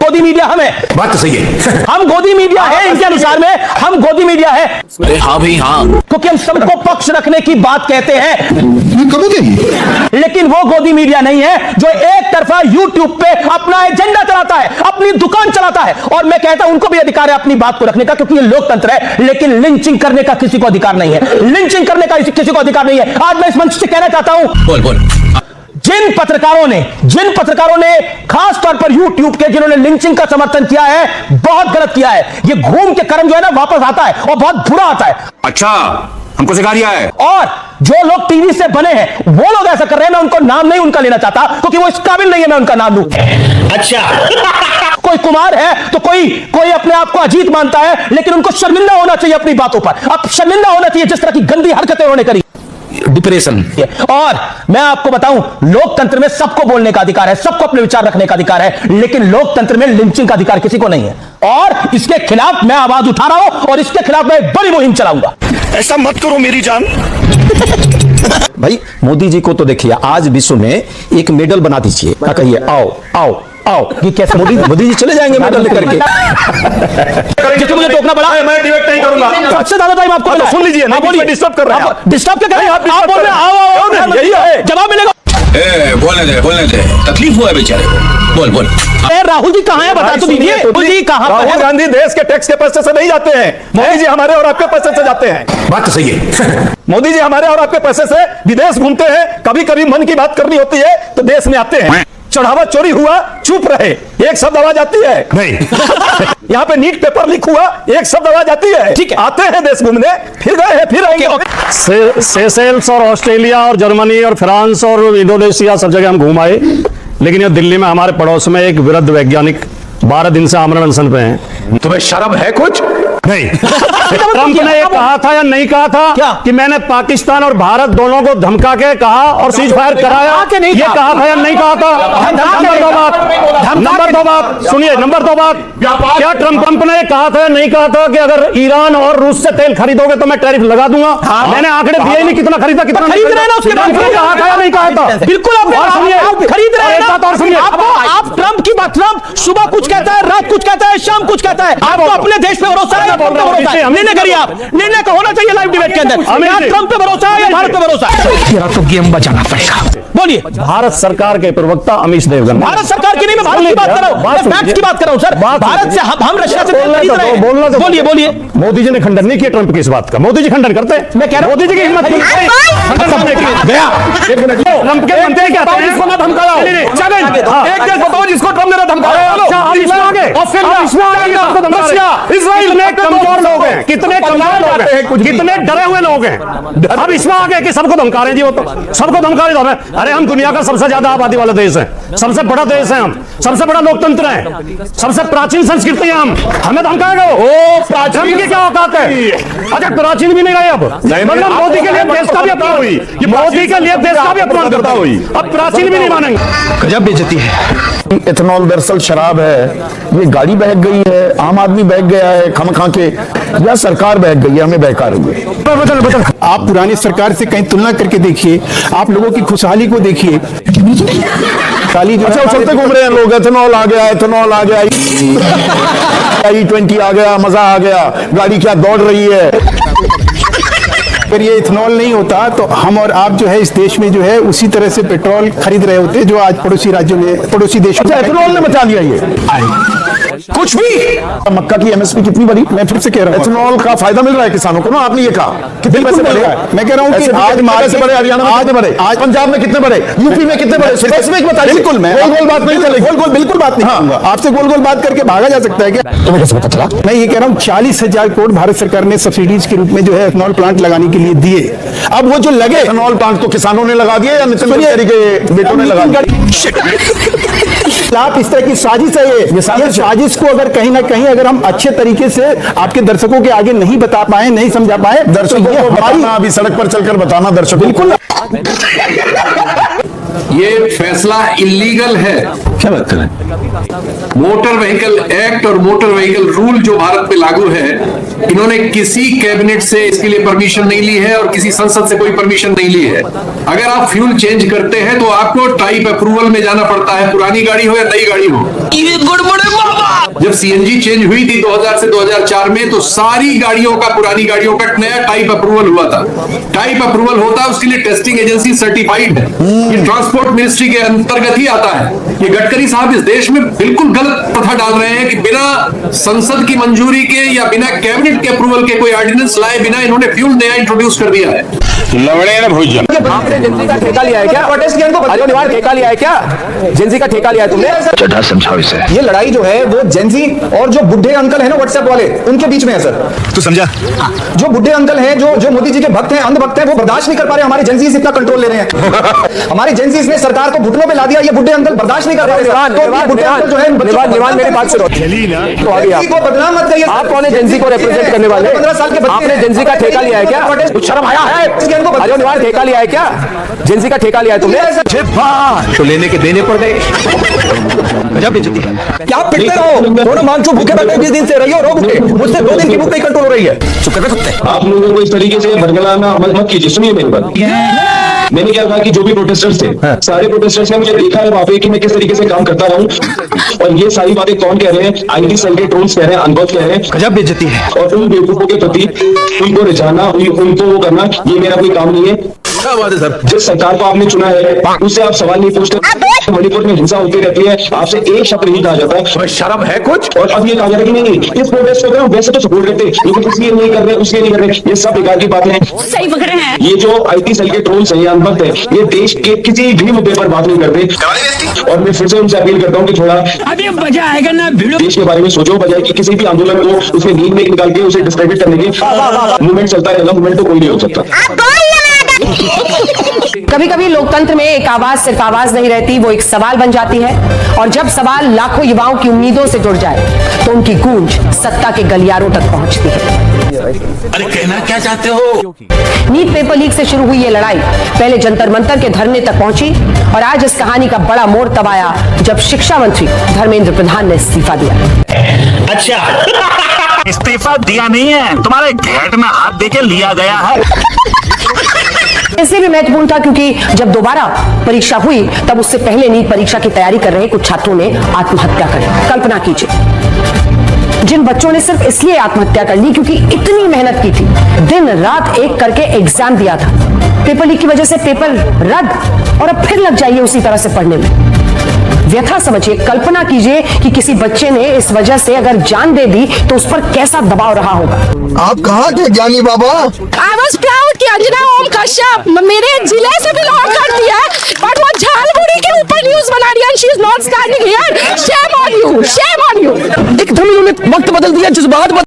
गोदी मीडिया हमें। बात तो सही है। हम गोदी मीडिया है, इनके अनुसार में हम गोदी मीडिया है। हाँ भाई हाँ, क्योंकि हम सबको पक्ष रखने की बात कहते हैं, लेकिन वो गोदी मीडिया नहीं है जो एक तरफा यूट्यूब पे अपना एजेंडा चलाता है, अपनी दुकान चलाता है। और मैं कहता हूं उनको भी अधिकार है अपनी बात को रखने का, क्योंकि ये लोकतंत्र है। लेकिन लिंचिंग करने का किसी को अधिकार नहीं है, लिंचिंग करने का किसी को अधिकार नहीं है। आज मैं इस मंच से कहना चाहता हूं, बोल जिन पत्रकारों ने खास तौर पर यूट्यूब के जिन्होंने लिंचिंग का समर्थन किया है, बहुत गलत किया है। ये घूम के कर्म जो है ना वापस आता है और बहुत बुरा आता है। अच्छा, हमको सिखा दिया है। और जो लोग टीवी से बने हैं वो लोग ऐसा कर रहे हैं, मैं उनको नाम नहीं उनका लेना चाहता, क्योंकि वो इस काबिल नहीं है मैं उनका नाम लूं। अच्छा कोई कुमार है तो कोई अपने आप को अजीत मानता है, लेकिन उनको शर्मिंदा होना चाहिए अपनी बातों पर। अब शर्मिंदा होना चाहिए जिस तरह की गंदी हरकतें उन्होंने करी। डिप्रेशन। और मैं आपको बताऊं, लोकतंत्र में सबको बोलने का अधिकार है, सबको अपने विचार रखने का अधिकार है, लेकिन लोकतंत्र में लिंचिंग का अधिकार किसी को नहीं है। और इसके खिलाफ मैं आवाज उठा रहा हूं और इसके खिलाफ मैं बड़ी मुहिम चलाऊंगा। ऐसा मत करो मेरी जान। भाई मोदी जी को तो देखिए आज विश्व में एक मेडल बना दीजिए, क्या कहिए, आओ आओ आओ। ये कैसे मोदी जी चले जाएंगे मेडल लेकर के? जिसको मुझे टोकना पड़ा, मैं डिबेट नहीं करूंगा। अच्छा दादा टाइम आपको तो सुन लीजिए, बोलिए, डिस्टर्ब कर रहे हैं आप। डिस्टर्ब क्या कर रहे हैं आप? बोल रहे हैं आओ, यही है जवाब मिलेगा। बोलने दे, तकलीफ हुआ है बेचारे को। बोल राहुल जी कहाँ है बता तो दीजिए। राहुल जी कहाँ पर है? राहुल गांधी देश के टैक्स के पैसे से नहीं जाते हैं, मोदी जी हमारे और आपके पैसे से जाते हैं। बात तो सही है। मोदी जी हमारे और आपके पैसे से विदेश घूमते हैं, कभी कभी मन की बात करनी होती है तो देश में आते हैं। चढ़ावा चोरी हुआ, चुप रहे, एक शब्द आवाज आती है नहीं। यहाँ पे नीट पेपर लीक हुआ, एक शब्द आवाज आती है। ठीक है, आते हैं देश घूमने, फिर गए हैं, फिर आएंगे। सेशेल्स और ऑस्ट्रेलिया और जर्मनी और फ्रांस और इंडोनेशिया सब जगह हम घूम आए, लेकिन ये दिल्ली में हमारे पड़ोस में एक वृद्ध वैज्ञानिक 12 दिन से आमरण अनशन पे हैं। तुम्हें शर्म है कुछ? नहीं। ट्रंप ने ये कहा था या नहीं कहा था क्या? कि मैंने पाकिस्तान और भारत दोनों को धमका के कहा और सीज फायर कराया? ये कहा था या नहीं कहा था? नंबर दो बात सुनिए, नंबर 2 बात, क्या ट्रंप ने कहा था या नहीं कहा था कि अगर ईरान और रूस से तेल खरीदोगे तो मैं टैरिफ लगा दूंगा? मैंने आंकड़े दिए ही नहीं, कितना खरीदा कितना खरीद रहे हैं ना, उसके बाद कहा था या नहीं कहा था? बिल्कुल आप खरीद रहे हैं ना। और सुनिए, आप ट्रंप की बात, ट्रंप सुबह कुछ कहता है, रात कुछ कहता है, शाम कुछ कहता है। आपको अपने देश पे भरोसा है, निर्णय करिए आप। निर्णय का होना चाहिए लाइव डिबेट के अंदर, ट्रंप पे भरोसा है या भारत पे भरोसा है? तेरा तो गेम बजाना पड़ेगा। बोलिए। भारत सरकार के प्रवक्ता अमीश देवगन। भारत सरकार की नहीं, मैं भारत की बात कर रहा हूं, मैं फैक्ट्स की बात कर रहा हूं सर। भारत से हम रशिया से तेल खरीद रहे हैं। बोलिए। मोदी जी ने खंडन नहीं किया ट्रंप की इस बात का। मोदी जी खंडन करते हैं। मैं कह रहा हूं मोदी जी की हिम्मत नहीं गया। ट्रंप के मंत्री क्या थे? जिसको मैं धमकाया, एक देश बताओ जिसको ट्रंप ने धमकाया। कमजोर लोग हैं, कितने कमजोर लोग हैं, कितने डरे हुए लोग हैं। अब इसमें आ गए कि सबको धमका रहे हैं जी, वो तो सबको धमका रहे हैं। अरे हम दुनिया का सबसे ज्यादा आबादी वाला देश है, सबसे बड़ा देश है, हम सबसे बड़ा लोकतंत्र है, सबसे प्राचीन संस्कृति है, हमें धमकाएगा वो? प्राचीन की क्या औकात है? अच्छा प्राचीन भी नहीं रहे अब, मतलब मोदी के लिए देश का भी अपमान हुई, मोदी के लिए देश का भी अपमान करता हुई, अब प्राचीन भी नहीं मानेंगे। गजब बेइज्जती है। इथेनॉल दरअसल शराब है, ये गाड़ी बहक गई है, आम आदमी बहक गया है खम खा के, या सरकार बहक गई है, हमें बहका रही है। आप पुरानी सरकार से कहीं तुलना करके देखिए, आप लोगों की खुशहाली को देखिए। खाली जो अच्छा चलते घूम रहे हैं लोग, इथेनॉल आ गया, इथेनॉल आ गया, E20 आ गया, मजा आ गया, गाड़ी क्या दौड़ रही है। अगर ये इथेनॉल नहीं होता तो हम और आप जो है इस देश में जो है उसी तरह से पेट्रोल खरीद रहे होते जो आज पड़ोसी राज्यों में, पड़ोसी देशों में। इथेनॉल ने बचा लिया ये कुछ भी। मक्का की एमएसपी कितनी बढ़ी? मैं फिर से कह रहा हूँ इथेनॉल का फायदा मिल रहा है किसानों को ना, आपने ये कहा कितने पैसे बढ़े? मैं कह रहा हूँ कि आज पैसे बढ़े, हरियाणा में कितने बढ़े, आज पंजाब में कितने बढ़े, यूपी में कितने बढ़े, स्पेसिफिक बताइए। बिल्कुल, मैं गोल बात नहीं चलेगी, गोल बिल्कुल बात नहीं करूंगा। आपसे गोल बात करके भागा जा सकता है क्या? तुम्हें कैसे पता चला? मैं ये कह रहा हूँ 40,000 करोड़ भारत सरकार ने सब्सिडीज के रूप में जो है इथेनॉल प्लांट लगाने के लिए दिए। अब वो जो लगे इथेनॉल प्लांट तो किसानों ने लगा दिया या नितिन गडकरी के बेटों ने लगा दिया? आप इस तरह की साजिश है ये साजिश को अगर कहीं ना कहीं अगर हम अच्छे तरीके से आपके दर्शकों के आगे नहीं बता पाए, नहीं समझा पाए, दर्शकों को बताना, अभी सड़क पर चलकर बताना दर्शकों। बिल्कुल ये फैसला इलीगल है। क्या बात कर रहे हैं? मोटर व्हीकल एक्ट और मोटर व्हीकल रूल जो भारत पे लागू है, इन्होंने किसी कैबिनेट से इसके लिए परमिशन नहीं ली है और किसी संसद से कोई परमिशन नहीं ली है। अगर आप फ्यूल चेंज करते हैं तो आपको टाइप अप्रूवल में जाना पड़ता है, पुरानी गाड़ी हो या नई गाड़ी हो। ये गड़बड़ है। जब सीएनजी चेंज हुई थी 2000 से 2004 में, तो सारी गाड़ियों का, पुरानी गाड़ियों का नया टाइप अप्रूवल हुआ था। टाइप अप्रूवल होता है, उसके लिए टेस्टिंग एजेंसी सर्टिफाइड है। ये ट्रांसपोर्ट मिनिस्ट्री के अंतर्गत ही आता है। ये गडकरी साहब इस देश में बिल्कुल गलत प्रथा डाल रहे हैं कि बिना संसद की मंजूरी के या बिना कैबिनेट के अप्रूवल के कोई ऑर्डिनेंस लाए बिना इन्होंने फ्यूल नया इंट्रोड्यूस कर दिया है। लवड़े ना भोजन। आपने एजेंसी का ठेका लिया है क्या? अजय निवार ठेका लिया है क्या? एजेंसी का ठेका लिया है तुमने? चढ़ा समझाओ इसे। ये लड़ाई जो है वो जेंजी और जो बुढ़े अंकल हैं ना व्हाट्सएप वाले, उनके बीच में है सर। तू समझा? जो बुढ़े अंकल हैं, जो मोदी जी के भक्त हैं, अंध भक्त हैं, वो बर्दाश्त नहीं कर पा रहे हमारे जेंजी इतना कंट्रोल ले रहे हैं। हमारे जेंजी ने सरकार को घुटनों पे ला दिया, ये बुढ़े अंकल बर्दाश्त नहीं कर रहे। मेरी बात सुनो। तो बदनाम मत करिए। आप कौन है जेंजी को रिप्रेजेंट करने वाले? 15 साल के बच्चे आपने जेंजी का ठेका लिया है क्या? कुछ शर्म आया है? अजय निवार ठेका लिया है क्या? जेंजी का ठेका लिया है तुमने? तो लेने के देने पड़ गए। क्या पिटते रहो? दोनों मांग चुप भूखे बैठे 20 दिन से रही हो, रो भूखे। मुझसे 2 दिन की भूख नहीं कंट्रोल हो रही है। चुप कर कुत्ते। आप लोगों को इस तरीके से भरगलाना अमल मत कीजिए। सुनिए मेरी बात। मैंने क्या कहा कि जो भी प्रोटेस्टर्स थे, सारे प्रोटेस्टर्स ने मुझे देखा है वहां पे कि मैं किस तरीके से काम करता रहा हूं, और ये सारी बातें कौन कह रहे हैं? आईटी सेल के ट्रोल्स कह रहे हैं, अनुभव कह रहे हैं। गजब बेइज्जती है। और उन बेवकूफों के प्रति उनको रिझाना, उनको वो करना, ये मेरा कोई काम नहीं है। क्या बात है सर? जिस सरकार को आपने चुना है उससे आप सवाल नहीं पूछते। मणिपुर में हिंसा होती रहती है, आपसे एक शब्द नहीं कहा जाता। शर्म है कुछ? और अब ये कहा जाता है कि नहीं इस प्रोटेस्ट को वैसे तो सपोर्ट करते, लेकिन इसलिए नहीं कर रहे, उसलिए नहीं कर रहे। ये सब बेकार की बातें हैं। सही पकड़े हैं। ये जो आईटी सेल के ट्रोल्स हैं, ये अनभक्त है, ये देश के किसी भी मुद्दे पर बात नहीं करते। और मैं फिर से उनसे अपील करता हूँ कि थोड़ा अभी मजा आएगा ना भिड़ो। देश के बारे में सोचो, बजाय कि किसी भी आंदोलन को उसके नींद में निकाल के उसे डिस्क्रेडिट करने के। मूवमेंट चलता रहेगा, मूवमेंट तो कोई नहीं हो सकता। कभी कभी लोकतंत्र में एक आवाज सिर्फ आवाज नहीं रहती, वो एक सवाल बन जाती है। और जब सवाल लाखों युवाओं की उम्मीदों से जुड़ जाए तो उनकी गूंज सत्ता के गलियारों तक पहुंचती है। अरे कहना क्या चाहते हो? नीट पेपर लीक से शुरू हुई ये लड़ाई पहले जंतर मंतर के धरने तक पहुंची, और आज इस कहानी का बड़ा मोड़ तब आया जब शिक्षा मंत्री धर्मेंद्र प्रधान ने इस्तीफा दिया। अच्छा, इस्तीफा दिया नहीं है, तुम्हारे घेट में हाथ देके लिया गया है। इसलिए भी महत्वपूर्ण था क्योंकि जब दोबारा परीक्षा हुई तब उससे पहले नीट परीक्षा की तैयारी कर रहे कुछ छात्रों ने आत्महत्या कर। कल्पना कीजिए, जिन बच्चों ने सिर्फ इसलिए आत्महत्या कर ली क्योंकि इतनी मेहनत की थी, दिन रात एक करके एग्जाम दिया था, पेपर लीक की वजह से पेपर रद्द, और अब फिर लग जाइए उसी तरह से पढ़ने में। व्यथा समझिए, कल्पना कीजिए कि किसी बच्चे ने इस वजह से अगर जान दे दी तो उस पर कैसा दबाव रहा होगा। आप कहाँ थे ज्ञानी बाबा? I was proud कि अंजना ओम कश्यप मेरे जिले से बिलोंग करती है, बट वो झालमुड़ी के ऊपर न्यूज बना रही है। She is not standing here. Shame on you. Shame on you. एकदम इन्होंने वक्त बदल दिया, जज्बात